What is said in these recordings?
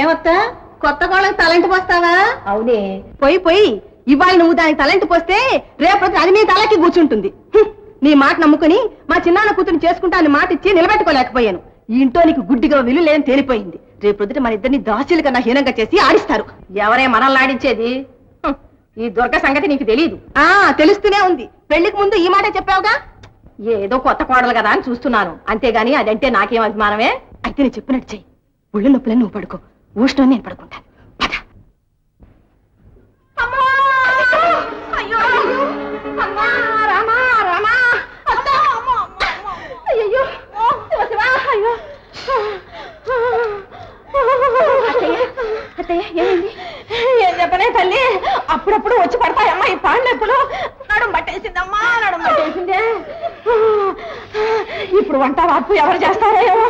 ఏమత్తా కొత్త కోళ్ళకి తలంటి పోస్తావా? అవునే. పోయి ఇవాళ నువ్వు దానికి తలంటి పోస్తే రేపు అది మీ తలకి కూర్చుంటుంది. నీ మాట నమ్ముకుని మా చిన్నాన్న కూతురు చేసుకుంటా అని మాట ఇచ్చి నిలబెట్టుకోలేకపోయాను. ఈ ఇంట్లో నీకు గుడ్డిగా విలువ లేని తేలిపోయింది. రేపొద్దుట మన ఇద్దరిని దాసీల కన్నా హీనంగా చేసి ఆడిస్తారు. ఎవరే మనల్ని ఆడించేది? ఈ దుర్గ సంగతి నీకు తెలీదు. తెలుస్తూనే ఉంది. పెళ్లికి ముందు ఈ మాట చెప్పావుగా. ఏదో కొత్త కోడలు కదా అని చూస్తున్నాను, అంతేగాని అదంటే నాకేం అభిమానమే. అయితే నేను చెప్పినట్టు చెయ్యి. ఒళ్ళు నొప్పులని నువ్వు పడుకో, ఊష్టం నేను పడుకుంటాను. ఏం చెప్పనే తల్లి, అప్పుడప్పుడు వచ్చి పడతాయమ్మా ఈ పాడు నొప్పులు. నడుం పట్టేసిందమ్మా, నడుం పట్టేసిందే. ఇప్పుడు వంట వాపు ఎవరు చేస్తారో ఏమో.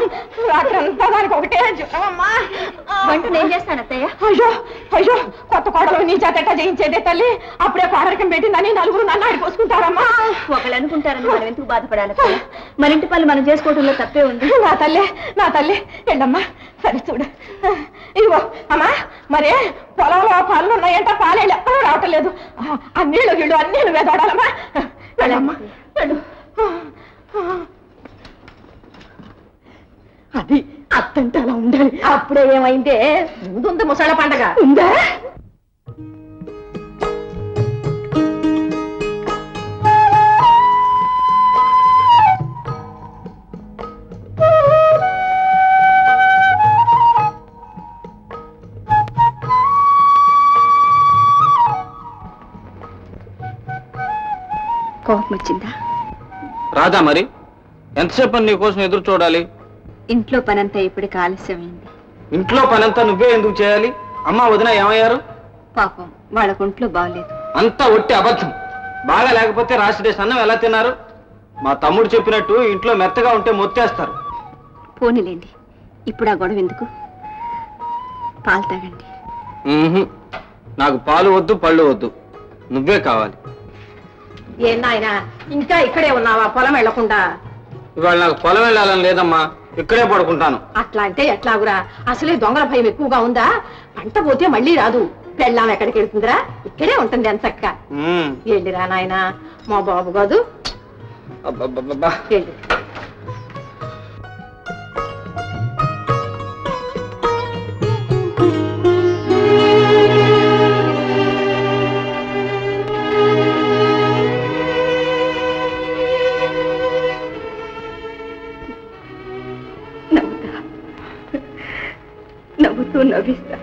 రాత్రంతా దానికి ఒకటే జ్వరమమ్మా. వంట నేను చేస్తాను అత్తయ్య. అయ్యో కొత్త కోడలు నీ చేతట చేయించేదే తల్లి. అప్పుడే పాడకం పెట్టిందని నలుగురు నన్ను ఆడిపోసుకుంటారమ్మా. ఒకళ్ళు అనుకుంటారని మనం ఎందుకు బాధపడాలి? మన ఇంటి పనులు మనం చేసుకోవడంలో తప్పే ఉంది. నా తల్లి వెళ్ళమ్మా. సరే చూడు, ఇదిగో అమ్మా. మరే పొలంలో పనులు ఉన్నాయంట, పాలేళ్ళు ఎక్కడో రావటం లేదు. ఆ నీళ్ళు గిళ్ళు అన్నీ నువ్వే తోడాలమ్మా. వెళ్ళమ్మా వెళ్ళు. అది అత్తంటే అలా ఉండాలి. అప్పుడే ఏమైందే, ముందు ముసళ్ళ పండగ ఉందా? కోపం వచ్చిందా? రాదా మరి? ఎంతసేపు నీకోసం ఎదురు చూడాలి? ఇంట్లో పనంతా ఇప్పటికి ఆలస్యమైంది. ఇంట్లో పనంతా నువ్వే ఎందుకు చేయాలి? అమ్మ వదిన ఏమయ్యారు? పాపం వాళ్ళకు ఒంట్లో బాగలేదు. అంతా ఒట్టి అబద్ధం. బాగా లేకపోతే రాసిడే సన్నం ఎలా తిన్నారు? మా తమ్ముడు చెప్పినట్టు ఇంట్లో మెత్తగా ఉంటే మొత్తేస్తారు. పోనీలేండి, ఇప్పుడు ఆ గొడవ ఎందుకు? పాలు తాగండి. నాకు పాలు వద్దు, పళ్ళు వద్దు, నువ్వే కావాలి. ఏనాయనా ఇంకా ఇక్కడే ఉన్నావా పొలం వెళ్లకుండా? ఇవాళ నాకు పొలం వెళ్ళాలని లేదమ్మా, ఇక్కడే పడుకుంటాను. అట్లా అంటే ఎట్లాగురా? అసలే దొంగల భయం ఎక్కువగా ఉందా? పంట పోతే మళ్ళీ రాదు. పెళ్ళాం ఎక్కడికి వెళ్తుందిరా? ఇక్కడే ఉంటుంది ఎంతక్క. వెళ్ళిరా నాయనా, మా బాబు కాదు. వెళ్ళి నవ్వుతూ నవ్విస్తా,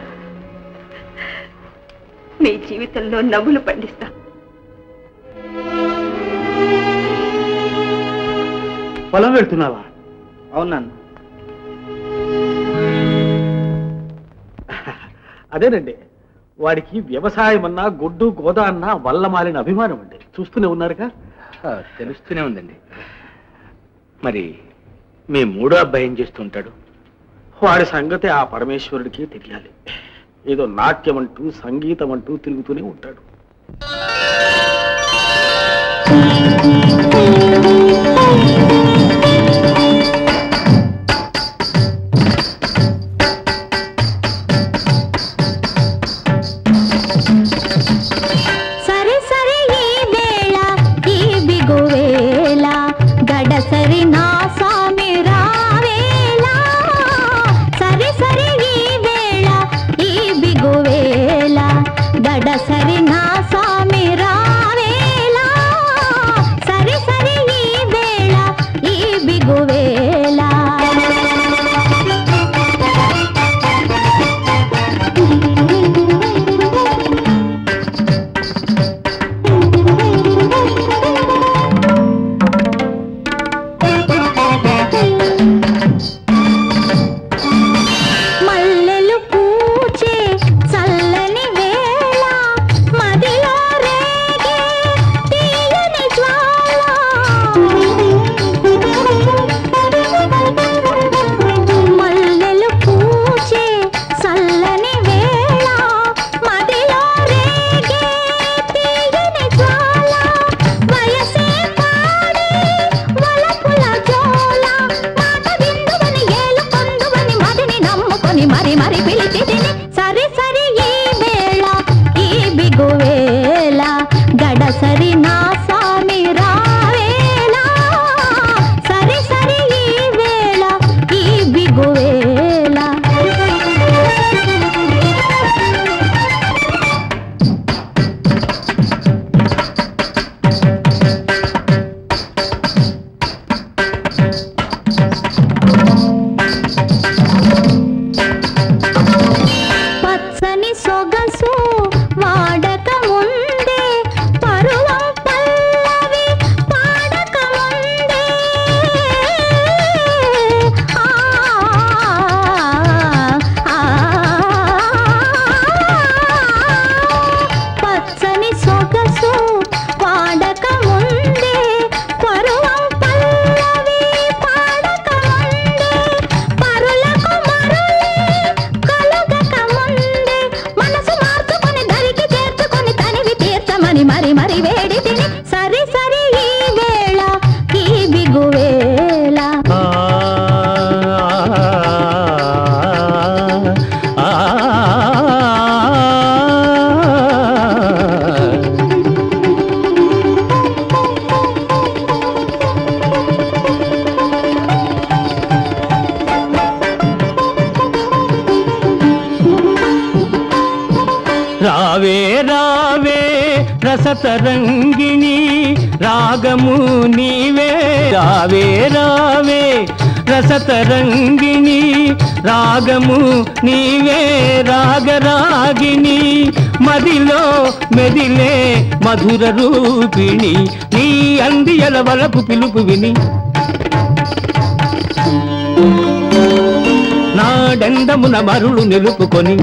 మీ జీవితంలో నవ్వులు పండిస్తా. పొలం వెళ్తున్నావా? అవునాను. అదేనండి, వాడికి వ్యవసాయం అన్నా గొడ్డు గోదా అన్నా వల్ల మాలిన అభిమానం అండి. చూస్తూనే ఉన్నారుగా. తెలుస్తూనే ఉందండి. మరి మీ మూడో అబ్బాయి ఏం చేస్తుంటాడు? వాడి సంగతి ఆ పరమేశ్వరుడికి తెలియాలి. ఏదో నాట్యం అంటూ సంగీతం అంటూ తిరుగుతూనే ఉంటాడు. సరే సరే ఈ వేళ ఈ బిగువేళ గడసరి నా స్వామి రావేళ. సరే సరే ఈ వేళ ఈ బిగువేళ గడసరి నా స్వామి రావేళ. సరే సరే ఈ బిగువేళ పచ్చని సొగసు వాడక ముందే పరువం పల్లవి పాడక ముందే పచ్చని సొగసు వాడక ముందే పరువం పల్లవి పాడక ముందే పరులకు మరులే కలుగక ముందే మనసు మార్చుకొని ధరికి చేర్చుకొని తనివి తీర్చమని మరి మరి వేడి తిని సరి సరి ఈ వేళ ఈ బిగువేళ రావే రావే రసతరంగిణి రాగము నీవే రావే రావే రసతరంగిణి రాగము నీవే రాగరాగిణి మదిలో మెదిలే మధుర రూపిణి నీ అందియల వలపు పిలుపు విని నాడెండమున మరులు నిలుపుకొని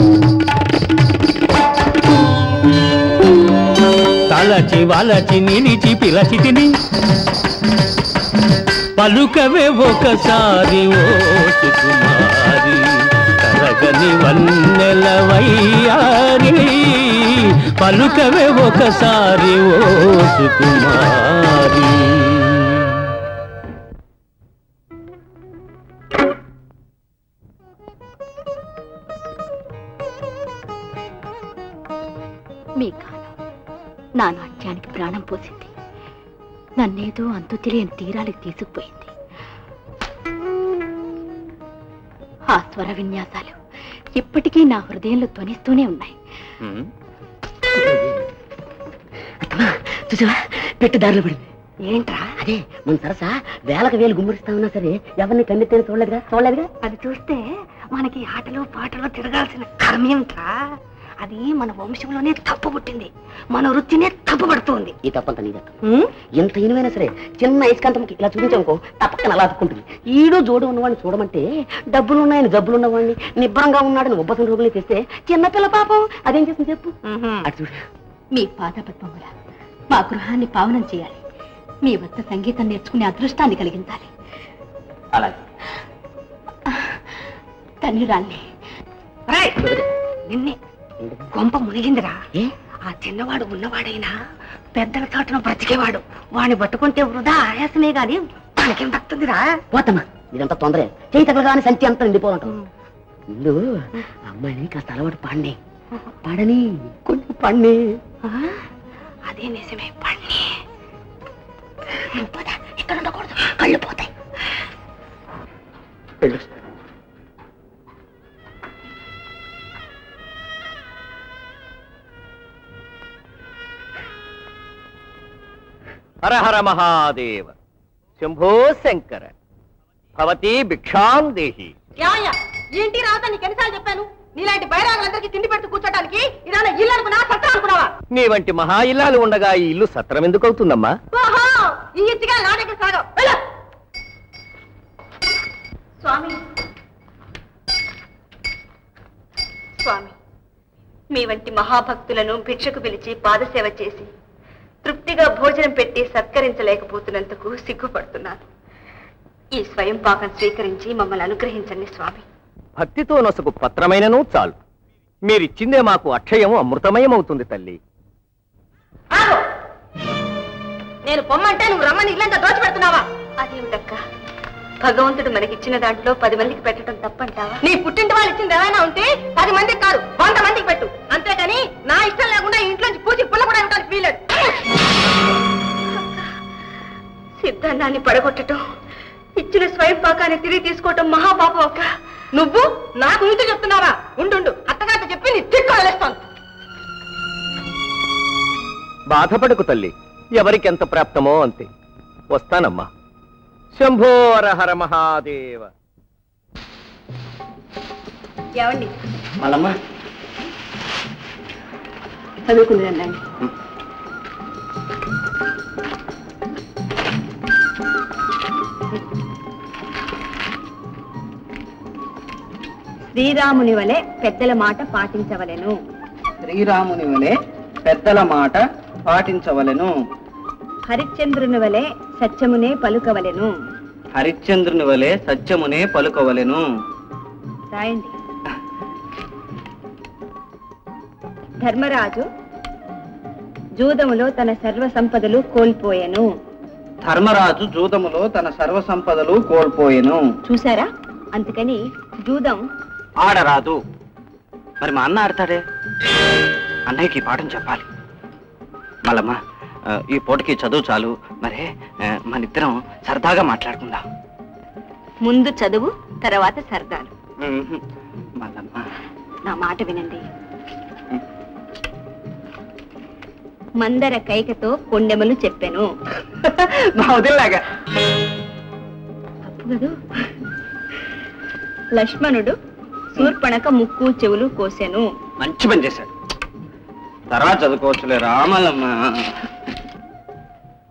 తలచి వలచి నిలిచి పిలచి తిని పలుకవే ఒకసారి ఓ సుకుమారి కరగని వన్నెల వయ్యారి పలుకవే ఒకసారి ఓ సుకుమారి మీ కాలం నా నాట్యానికి ప్రాణం పోసింది, నన్నేదో అంతు తెలియని తీరాలకు తీసుకుపోయింది. ఆ స్వర విన్యాసాలు ఇప్పటికీ నా హృదయంలో ధ్వనిస్తూనే ఉన్నాయి. చూసావా పెట్టుదారులు పడింది. ఏంట్రా అదే మన సరసా వేలకు వేలు గుమ్మరిస్తా ఉన్నా సరే ఎవరిని కన్నెత్తేనే చూడలేదుగా. అది చూస్తే మనకి ఆటలు పాటలు తిరగాల్సిన కర్మేంట్రా? అది మన వంశంలోనే తప్పు పుట్టింది, మన వృత్తినే తప్పు పడుతోంది. ఈ తప్పంతా నీ దగ్గర ఎంత ఇనువైనా సరే చిన్న ఐస్కాంతంకి ఇలా చూపించామనుకో తప్పకన అలా అతుక్కుంటుంది. ఈడు జోడు ఉన్నవాడిని చూడమంటే డబ్బులున్నాయని జబ్బులున్నవాడిని నిబ్బరంగా ఉన్నాడని ఉబ్బసం రోగులు తెస్తే చిన్నపిల్ల పాపం అదేం చేసింది చెప్పు. అటు చూడు. మీ పాదపద్మముల మా గృహాన్ని పావనం చేయాలి, మీ వద్ద సంగీతం నేర్చుకునే అదృష్టాన్ని కలిగించాలి. అలాగే ధన్యురాల్ని. నిన్నే గొంప మునిగిందిరా. ఆ చిన్నవాడు ఉన్నవాడైనా పెద్దల చాటున బ్రతికేవాడు, వాడిని పట్టుకుంటే వృధా ఆయాసమే గాని మనకేం దక్కుతుందిరా. పోతమ్మా ఇదంతా తొందరే, చేయి తగలగానే సంచి అంతా నిండిపోవటం. ఇల్లు అమ్మాయిని కాస్త అలవాటు పాడిని పాడని కొంచెం పండి. అదే నిజమే, పండి. ఇక్కడ ఉండకూడదు, కళ్ళు పోతాయి. హర హర మహాదేవ శంభో శంకర భవతి భిక్షాం దేహి. ఏంటి రాత నీకు ఎన్నిసార్లు చెప్పాను, నీలాంటి బైరాగులందరికీ తిండి పెడుతూ కూర్చోటానికి ఇదాన ఇల్లు అనుకున్నా సత్రం అనుకున్నావా? నీ వంటి మహా ఇల్లాలు ఉండగా ఈ ఇల్లు సత్రం ఎందుకు అవుతుందమ్మా? ఓహో, ఈ ఇచ్చిగా నా దగ్గర సాగవు. స్వామి స్వామి, మీ వంటి మహాభక్తులను భిక్షకు పిలిచి పాదసేవ చేసి తృప్తిగా భోజనం పెట్టి సత్కరించలేకపోతున్నందుకు సిగ్గుపడుతున్నాను. ఈ స్వయం పాకం స్వీకరించి మమ్మల్ని అనుగ్రహించండి స్వామి. భక్తితో నొసకు పత్రమైనను చాలు, మీరిచ్చిందే మాకు అక్షయం అమృతమయం అవుతుంది తల్లి. నేను పొమ్మంటే నువ్వు రమ్మని ఇల్లంతా దోచిపెడుతున్నావా? అదేమిటక్క, భగవంతుడు మనకిచ్చిన దాంట్లో 10 మందికి పెట్టడం తప్పంటావా? నీ పుట్టింటి వాళ్ళు ఇచ్చింది ఏమైనా ఉంటే 10 మందికి కాదు 100 మందికి పెట్టు, అంతేకాని నా ఇష్టం లేకుండా ఇంట్లోంచి పూచి పుల్ల కూడా ఇవ్వడానికి వీలేదు. సిద్ధాన్నాన్ని పడగొట్టడం ఇచ్చిన స్వయం పాకాన్ని తిరిగి తీసుకోవటం మహాపాపం అక్క. నువ్వు నాకు నీతో చెప్తున్నావా? ఉండు అత్తగారితో చెప్పి నీ తిక్కు వదిలేస్తాను. బాధపడకు తల్లి, ఎవరికెంత ప్రాప్తమో అంతే. వస్తానమ్మా. శంభో హర మహాదేవ. ఏమండి మళ్ళమ్మా చదువుకుందండి. శ్రీరాముని వలె పెద్దల మాట పాటించవలెను. శ్రీరాముని వలె పెద్దల మాట పాటించవలెను. హరిశ్చంద్రుని వలె సత్యమునే పలుకవలెను. హరిశ్చంద్రుని వలె సత్యమునే పలుకవలెను. రాయండి. ధర్మరాజు జూదములో తన సర్వ సంపదలు కోల్పోయెను. ధర్మరాజు జూదములో తన సర్వ సంపదలు కోల్పోయెను. చూసారా? అందుకని జూదం ఆడరాదు. మరి మా అన్న ఆడతాడే. అన్నయ్యకి ఈ పాఠం చెప్పాలి. మళ్ళమ్మా ఈ పూటకి చదువు చాలు. మరే మనిద్దరం సరదాగా మాట్లాడుకుందాం. ముందు చదువు, తర్వాత సరదాలు. మళ్ళమ్మా నా మాట వినండి. మందర కైకతో కొండెమలు చెప్పెను. మా వదిలేగా తప్పు కదూ. లక్ష్మణుడు శూర్పణక ముక్కు చెవులు కోసెను. మంచి పని చేశాడు. తర్వాత చదువుకోవచ్చులే రామలమ్మ.